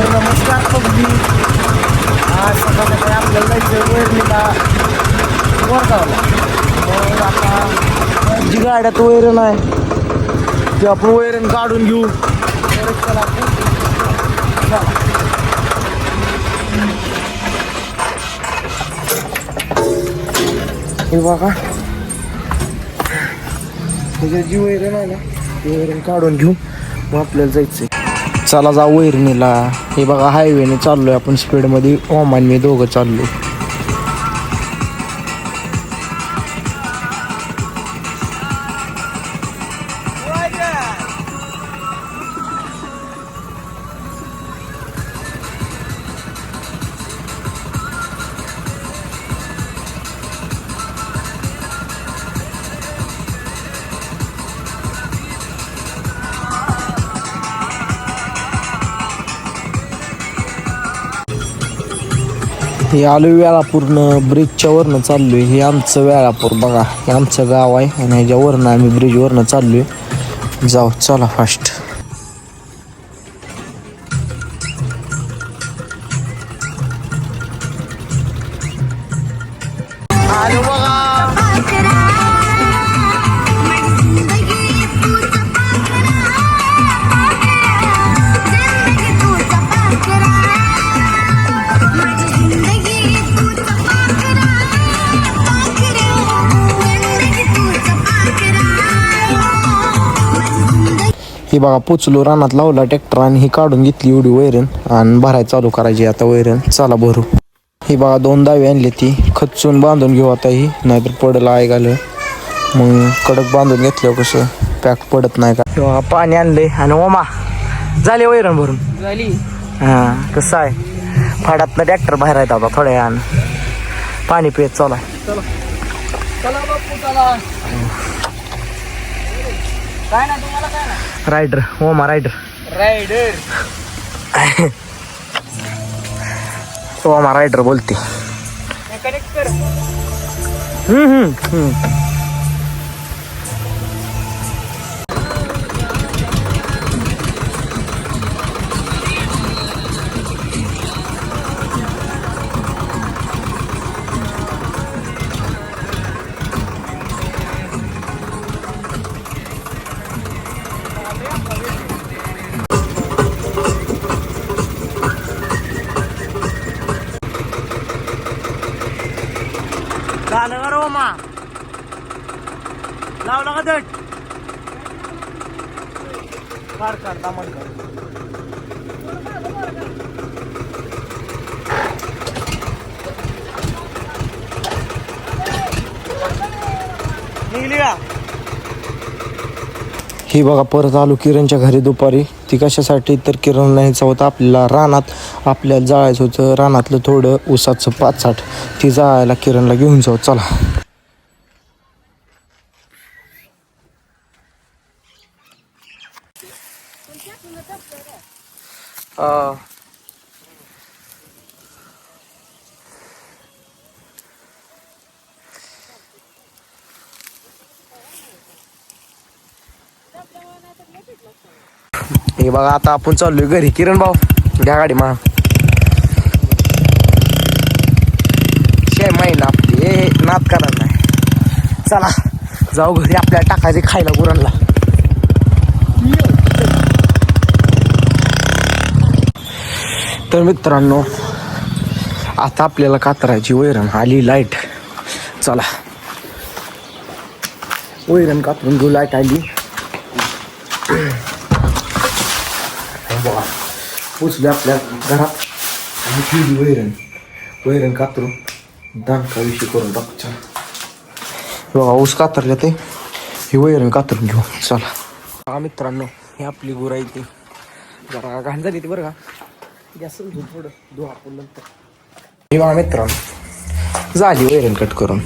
नमस्कार पब्लिक. आज सकाळी आपल्याला जायचं वैरणीला वरगावला. मग आता जी गाड्यात वैरण आहे ते आपण वैरण काढून घेऊ. चला हे बघा, त्याच्या जी वैरण आहे ना ती वैरण काढून घेऊ. मग आपल्याला जायचंय. चला जाऊ वैरणीला. हे बघा हायवेने चाललोय आपण स्पीडमध्ये. ओमान मी दोघं चाललोय. हे आलो वेळापूरनं ब्रिजच्या वरनं चाललोय. हे आमचं वेळापूर बघा, हे आमचं गाव आहे आणि ह्याच्यावरनं आम्ही ब्रिजवरनं चाललोय. जाऊ चला फास्ट. आलो बघा. ही बघा पोचलो. रानात लावला ट्रॅक्टर आणि ही काढून घेतली एवढी वैरण आणि भरायला चालू करायची आता वैरण. चला भरू. ही बघा 2 दावे आणले, ती खचून बांधून घेऊ आता. ही नाहीतर पडलं आहे घालं. मग कडक बांधून घेतल्यावर कसं पॅक पडत नाही का. तेव्हा पाणी आणले आणि ओमा झाले वैरण भरून झाली. हां कसं आहे फाडातनं ट्रॅक्टर बाहेर आहेत आता थोड्या वेळानं. पाणी पित चला. चला बापू चला. काय ना तुम्हाला काय ना. रायडर ओमा रायडर. ओमा रायडर बोलते. कनेक्ट कर. झालं का रोमा? लावला का दट? काढ काढ दामन काढ. निघली का? ही बघा परत आलो किरणच्या घरी दुपारी. ती कशासाठी तर किरण न्यायचं होतं आपल्याला रानात. आपल्याला जाळायचं होतं रानातलं थोडं ऊसाचं 5-6. ती जाळायला किरणला घेऊन जाऊ. चला. हे बघा आता आपण चाललोय घरी. किरण भाऊ घ्या गाडी मा. शे महिना आपली नाद करत नाही. चला जाऊ घरी. आपल्याला टाकायचे खायला गुरांना. तर मित्रांनो आता आपल्याला कातरायची वैरण आली. लाईट. चला वैरण कातरून घेऊ. लाईट आली. पोचले आपल्या घरात आणि केली वैरण कातरून दांडका विषय करून टाकू. चला बघा ऊस कातरल्या ते. ही वैरण कातरून घेऊ. चला. हा मित्रांनो ही आपली गुरा इथे जरा घाण झाली ती बरं का. गॅस थोडं धुवा आपण नंतर. हे बघा मित्रांनो झाली वैरण कट करून.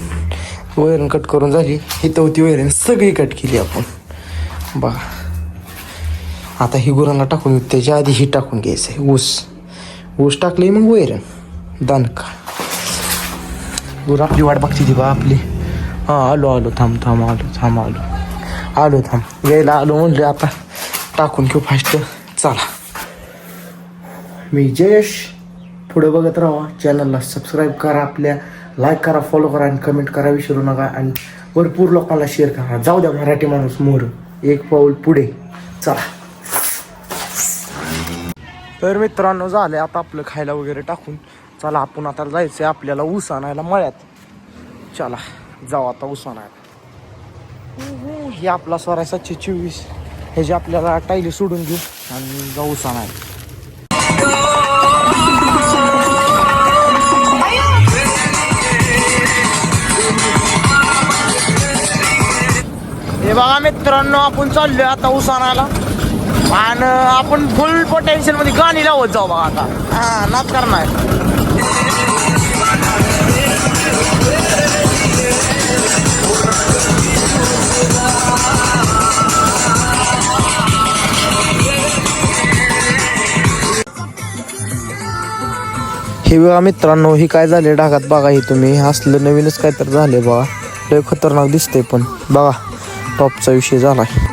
वैरण कट करून झाली. इथं होती वैरण सगळी कट केली आपण बघा. आता ही गुरांना टाकून त्याच्या आधी ही टाकून घ्यायचं आहे. ऊस टाकले मग वैरण दानका. गुरं आपली वाट बघते ती बा आपली. हां आलो थांब आलो थांब यायला आलो म्हणलं आता टाकून घेऊ फास्ट. चला मी जयेश. पुढे बघत राहा, चॅनलला सबस्क्राईब करा, आपल्या लाईक करा, फॉलो करा आणि कमेंट करा विसरू नका. आणि भरपूर लोकांना शेअर करा. जाऊ द्या मराठी माणूस मोर एक पाऊल पुढे. चला तर मित्रांनो झालं आता आपलं खायला वगैरे टाकून. चला आपण आता जायचं आहे आपल्याला ऊस आणायला मळ्यात. चला जाऊ आता ऊस आणायला. हे आपला स्वराय 724 हे जे आपल्याला टायली सोडून घेऊ आणि जाऊ ऊस आणायला. हे बघा मित्रांनो आपण चाललोय आता ऊस आणायला आणि आपण फुल पोटेन्शियल मध्ये गाणी लावत जाऊ बघा आता. हा नाच करणार. हे बघा मित्रांनो हे काय झाले ढागात बघा. हे तुम्ही असलं नवीनच काय तर झाले बघा. लय खतरनाक दिसतंय पण बघा टॉपचा विषय झालाय.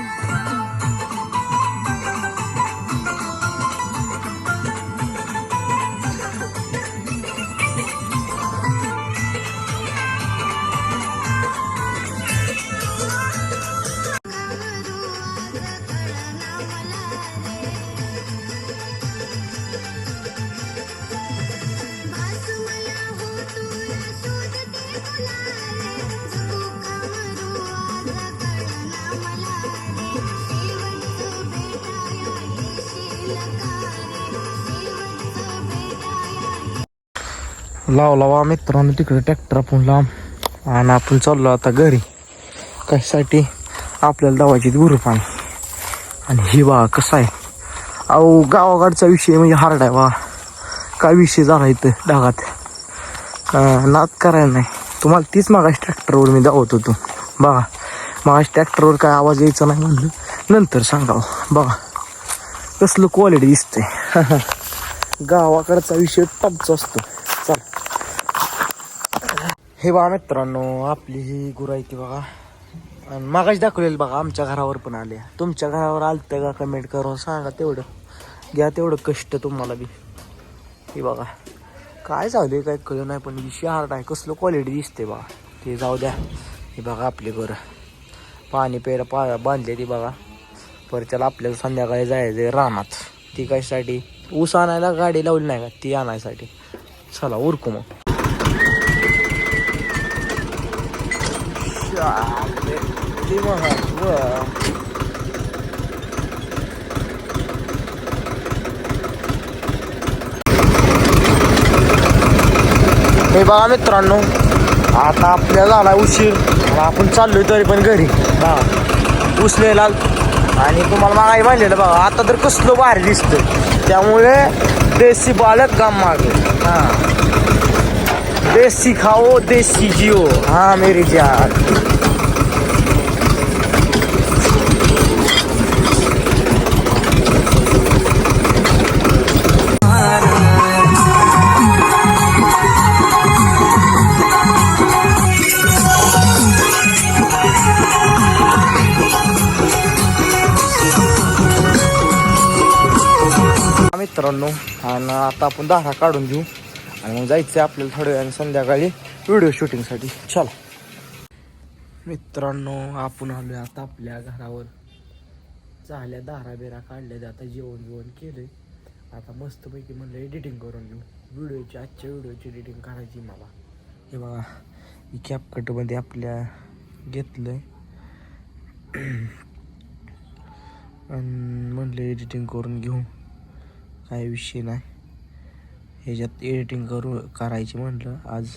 लावा मित्रांनो तिकडे ट्रॅक्टर आपण लांब आणि आपण चाललो आता घरी. कशासाठी आपल्याला दावायची गुरु पाणी. आणि ही बा कसा आहे अहो गावाकडचा विषय म्हणजे हार्ड आहे बा. काय विषय झाला इथं ढगात नाद करायला नाही. तुम्हाला तीच मागाशी ट्रॅक्टरवर मी दावत होतो बघा. मागाशी ट्रॅक्टरवर काय आवाज यायचा नाही म्हणलं नंतर सांगावं. बघा कसलं क्वालिटी दिसतंय. गावाकडचा विषय टपचा असतो. चल हे बघा मित्रांनो आपली ही गुरं आहे ती बघा. आणि मागाशी दाखवलेलं बघा आमच्या घरावर पण आले. तुमच्या घरावर आलतं का कमेंट करून सांगा. तेवढं घ्या तेवढं कष्ट तुम्हाला बी. हे बघा काय झालं काय कळलं नाही पण विषय हार्ड आहे. कसलं क्वालिटी दिसते बघा. ते जाऊ द्या. हे बघा आपली गुरं पाणी प्यायला बांधले ती बघा. परत त्याला आपल्याला संध्याकाळी जायचं रानात. ती कशासाठी ऊस आणायला गाडी लावली नाही का ती आणायसाठी. चला उरकू मग. हे बघा मित्रांनो आता आपल्याला झाला उशीर. आपण चाललोय तरी पण घरी हा ऊस न्यायला. आणि तुम्हाला मागाई मानलेलं बघा आता तर कसलं भारी दिसतं. त्यामुळे देसी बालक काम मागे. हां देसी खाओ देसी जिओ. हाँ मेरी जान. मित्रांनो आणि आता आपण दारा काढून घेऊ आणि मग जायचं आपल्याला थोड्या वेळाने संध्याकाळी व्हिडिओ शूटिंगसाठी. चला मित्रांनो आपण आलोय आता आपल्या घरावर. झाल्या दारा बिरा काढल्या. आता जेवण केलंय. आता मस्तपैकी म्हणलं एडिटिंग करून घेऊ व्हिडिओची. आजच्या व्हिडिओची एडिटिंग करायची मला. हे बघा ही कॅपकटमध्ये आपल्या घेतलंय आणि म्हणलं एडिटिंग करून घेऊ. काही विषय नाही ह्याच्यात एडिटिंग करायची म्हटलं आज.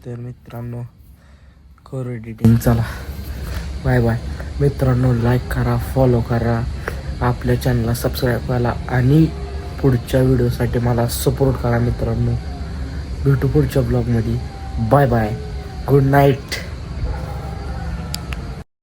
तर मित्रांनो करू एडिटिंग. चला बाय बाय मित्रांनो. लाईक करा, फॉलो करा, आपल्या चॅनलला सबस्क्राईब करा आणि पुढच्या व्हिडिओसाठी मला सपोर्ट करा मित्रांनो. भेटू पुढच्या ब्लॉगमध्ये. Bye bye. Good night.